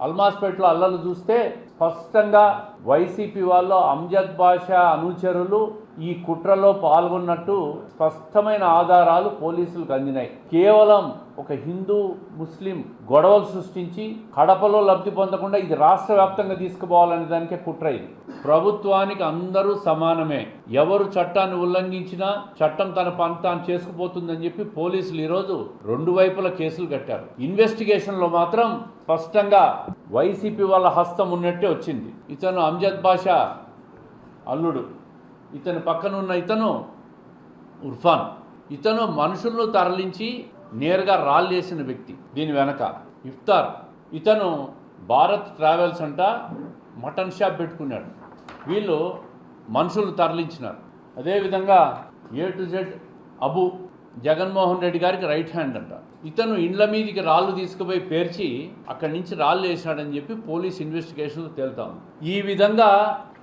అల్మాస్పేట్లో అల్లలు చూస్తే స్పష్టంగా వైసీపీ వాళ్ళు అమ్జద్ బాషా అనుచరులు ఈ కుట్రలో పాల్గొన్నట్టు స్పష్టమైన ఆధారాలు పోలీసులకు అందినాయి. కేవలం ఒక హిందూ ముస్లిం గొడవలు సృష్టించి కడపలో లబ్ధి పొందకుండా ఇది రాష్ట్ర వ్యాప్తంగా తీసుకుపోవాలనే దానికే కుట్ర ఇది. ప్రభుత్వానికి అందరూ సమానమే, ఎవరు చట్టాన్ని ఉల్లంఘించినా చట్టం తన పని తాను చేసుకుపోతుందని చెప్పి పోలీసులు ఈరోజు రెండు వైపుల కేసులు కట్టారు. ఇన్వెస్టిగేషన్లో మాత్రం స్పష్టంగా వైసీపీ వాళ్ళ హస్తం ఉన్నట్టే వచ్చింది. ఇతను అమ్జద్ బాషా అల్లుడు, ఇతని పక్కన ఉన్న ఇతను ఉర్ఫాన్, ఇతను మనుషులను తరలించి నేరుగా రాళ్ళేసిన వ్యక్తి. దీని వెనక ఇఫ్తార్, ఇతను భారత్ ట్రావెల్స్ అంట మటన్ షాప్ పెట్టుకున్నాడు. వీళ్ళు మనుషులు తరలించినారు. అదేవిధంగా A to Z Abu Jaganmohan Reddy గారికి రైట్ హ్యాండ్ అంట. ఇతను ఇండ్ల మీదికి రాళ్ళు తీసుకుపోయి పేర్చి అక్కడి నుంచి రాళ్ళు వేసినాడని చెప్పి పోలీస్ ఇన్వెస్టిగేషన్లో తేలుతా ఉంది. ఈ విధంగా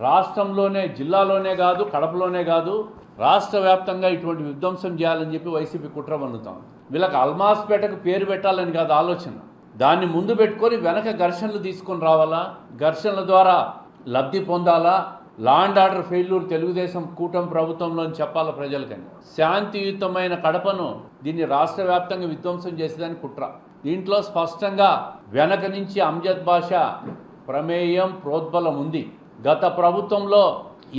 రాష్ట్రంలోనే, జిల్లాలోనే కాదు, కడపలోనే కాదు, రాష్ట్ర వ్యాప్తంగా ఇటువంటి విధ్వంసం చేయాలని చెప్పి వైసీపీ కుట్ర పన్నుతాం. వీళ్ళకి అల్మాస్పేటకు పేరు పెట్టాలని కాదు ఆలోచన, దాన్ని ముందు పెట్టుకొని వెనక ఘర్షణలు తీసుకొని రావాలా, ఘర్షణల ద్వారా లబ్ధి పొందాలా, law and order failure Telugu Desam కూటమి ప్రభుత్వంలో చెప్పాల ప్రజలకని. శాంతియుతమైన కడపను దీన్ని రాష్ట్ర వ్యాప్తంగా విధ్వంసం చేసేదానికి కుట్ర. దీంట్లో స్పష్టంగా వెనక నుంచి అమ్జద్ బాషా ప్రమేయం, ప్రోద్బలం ఉంది. గత ప్రభుత్వంలో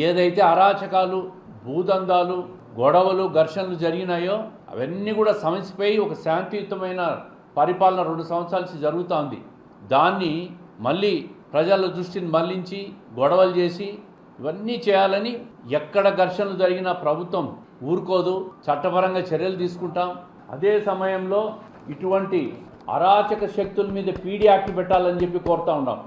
ఏదైతే అరాచకాలు, భూదందాలు, గొడవలు, ఘర్షణలు జరిగినాయో అవన్నీ కూడా సమసిపోయి ఒక శాంతియుతమైన పరిపాలన 2 సంవత్సరాల నుంచి జరుగుతూ ఉంది. దాన్ని మళ్ళీ ప్రజల దృష్టిని మళ్లించి గొడవలు చేసి ఇవన్నీ చేయాలని ఎక్కడ ఘర్షణలు జరిగినా ప్రభుత్వం ఊరుకోదు, చట్టపరంగా చర్యలు తీసుకుంటాం. అదే సమయంలో ఇటువంటి అరాచక శక్తుల మీద పీడీ యాక్ట్ పెట్టాలని చెప్పి కోరుతా ఉన్నాం.